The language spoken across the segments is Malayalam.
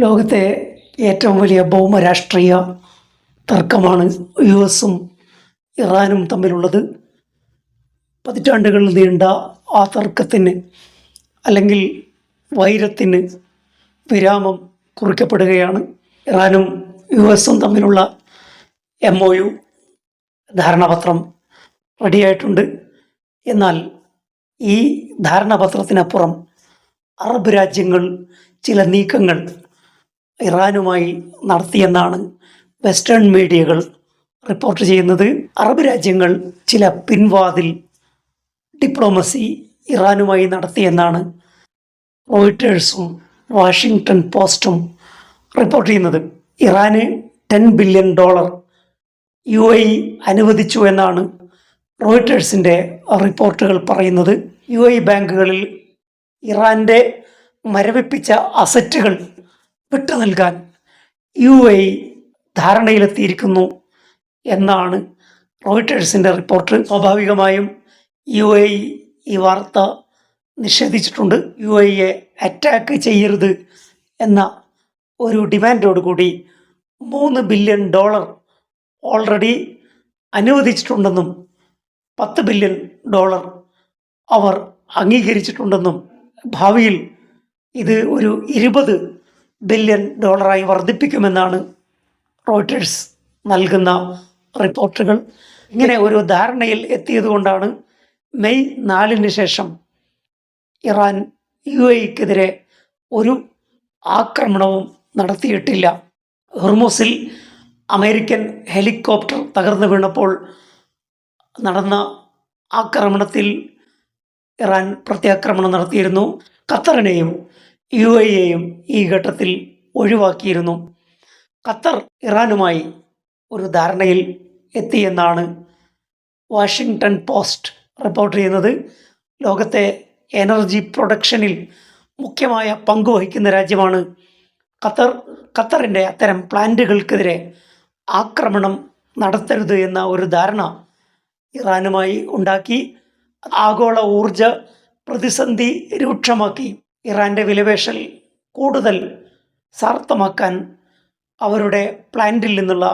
ലോകത്തെ ഏറ്റവും വലിയ ഭൗമരാഷ്ട്രീയ തർക്കമാണ് യു.എസും ഇറാനും തമ്മിലുള്ളത്. പതിറ്റാണ്ടുകൾ നീണ്ട ആ തർക്കത്തിന് അല്ലെങ്കിൽ വൈരത്തിന് വിരാമം കുറിക്കപ്പെടുകയാണ്. ഇറാനും യു.എസും തമ്മിലുള്ള MOU ധാരണാപത്രം റെഡിയായിട്ടുണ്ട്. എന്നാൽ ഈ ധാരണാപത്രത്തിനപ്പുറം അറബ് രാജ്യങ്ങൾ ചില നീക്കങ്ങൾ ഇറാനുമായി നടത്തിയെന്നാണ് വെസ്റ്റേൺ മീഡിയകൾ റിപ്പോർട്ട് ചെയ്യുന്നത്. അറബ് രാജ്യങ്ങൾ ചില പിൻവാതിൽ ഡിപ്ലോമസി ഇറാനുമായി നടത്തിയെന്നാണ് റോയിട്ടേഴ്സും വാഷിങ്ടൺ പോസ്റ്റും റിപ്പോർട്ട് ചെയ്യുന്നത്. ഇറാന് $10 ബില്യൺ UAE അനുവദിച്ചു എന്നാണ് റോയിട്ടേഴ്സിൻ്റെ റിപ്പോർട്ടുകൾ പറയുന്നത്. UAE ബാങ്കുകളിൽ ഇറാൻ്റെ മരവിപ്പിച്ച അസറ്റുകൾ വിട്ടു നൽകാൻ UAE ധാരണയിലെത്തിയിരിക്കുന്നു എന്നാണ് റോയിട്ടേഴ്സിൻ്റെ റിപ്പോർട്ട്. സ്വാഭാവികമായും UAE ഈ വാർത്ത നിഷേധിച്ചിട്ടുണ്ട്. UAE അറ്റാക്ക് ചെയ്യരുത് എന്ന ഒരു ഡിമാൻഡോടുകൂടി $3 ബില്യൺ ഓൾറെഡി അനുവദിച്ചിട്ടുണ്ടെന്നും $10 ബില്യൺ അവർ അംഗീകരിച്ചിട്ടുണ്ടെന്നും ഭാവിയിൽ ഇത് ഒരു $20 ബില്യൺ വർദ്ധിപ്പിക്കുമെന്നാണ് റോയിട്ടേഴ്സ് നൽകുന്ന റിപ്പോർട്ടുകൾ. ഇങ്ങനെ ഒരു ധാരണയിൽ എത്തിയതുകൊണ്ടാണ് മെയ് 4 ശേഷം ഇറാൻ UAEക്കെതിരെ ഒരു ആക്രമണവും നടത്തിയിട്ടില്ല. ഹോർമൂസിൽ അമേരിക്കൻ ഹെലികോപ്റ്റർ തകർന്നു വീണപ്പോൾ നടന്ന ആക്രമണത്തിൽ ഇറാൻ പ്രത്യാക്രമണം നടത്തിയിരുന്നു. ഖത്തറിനെയും UAEയെയും ഈ ഘട്ടത്തിൽ ഒഴിവാക്കിയിരുന്നു. ഖത്തർ ഇറാനുമായി ഒരു ധാരണയിൽ എത്തിയെന്നാണ് വാഷിങ്ടൺ പോസ്റ്റ് റിപ്പോർട്ട് ചെയ്യുന്നത്. ലോകത്തെ എനർജി പ്രൊഡക്ഷനിൽ മുഖ്യമായ പങ്ക് വഹിക്കുന്ന രാജ്യമാണ് ഖത്തർ. ഖത്തറിൻ്റെ അത്തരം പ്ലാന്റുകൾക്കെതിരെ ആക്രമണം നടത്തരുത് എന്ന ഒരു ധാരണ ഇറാനുമായി ഉണ്ടാക്കി. ആഗോള ഊർജ പ്രതിസന്ധി രൂക്ഷമാക്കി. ഇറാൻ്റെ വിലപേശൽ കൂടുതൽ സാർത്ഥമാക്കാൻ അവരുടെ പ്ലാന്റിൽ നിന്നുള്ള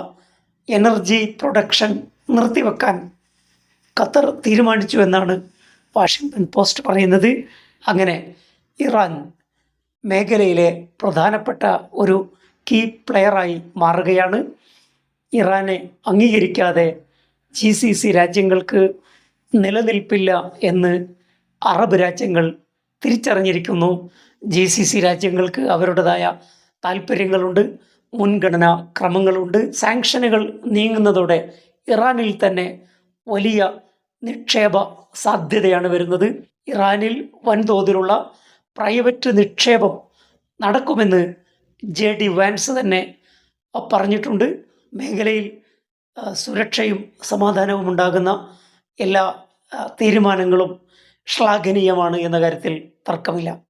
എനർജി പ്രൊഡക്ഷൻ നിർത്തിവെക്കാൻ ഖത്തർ തീരുമാനിച്ചു എന്നാണ് വാഷിങ്ടൺ പോസ്റ്റ് പറയുന്നത്. അങ്ങനെ ഇറാൻ മേഖലയിലെ പ്രധാനപ്പെട്ട ഒരു കീ പ്ലെയറായി മാറുകയാണ്. ഇറാനെ അംഗീകരിക്കാതെ GCC രാജ്യങ്ങൾക്ക് നിലനിൽപ്പില്ല എന്ന് അറബ് രാജ്യങ്ങൾ തിരിച്ചറിഞ്ഞിരിക്കുന്നു. GCC രാജ്യങ്ങൾക്ക് അവരുടേതായ താല്പര്യങ്ങളുണ്ട്, മുൻഗണനാ ക്രമങ്ങളുണ്ട്. സാങ്ഷനുകൾ നീങ്ങുന്നതോടെ ഇറാനിൽ തന്നെ വലിയ നിക്ഷേപ സാധ്യതയാണ് വരുന്നത്. ഇറാനിൽ വൻതോതിലുള്ള പ്രൈവറ്റ് നിക്ഷേപം നടക്കുമെന്ന് JD വാൻസ് തന്നെ പറഞ്ഞിട്ടുണ്ട്. മേഖലയിൽ സുരക്ഷയും സമാധാനവും ഉണ്ടാകുന്ന എല്ലാ തീരുമാനങ്ങളും ശ്ലാഘനീയമാണ് എന്ന കാര്യത്തിൽ തർക്കമില്ല.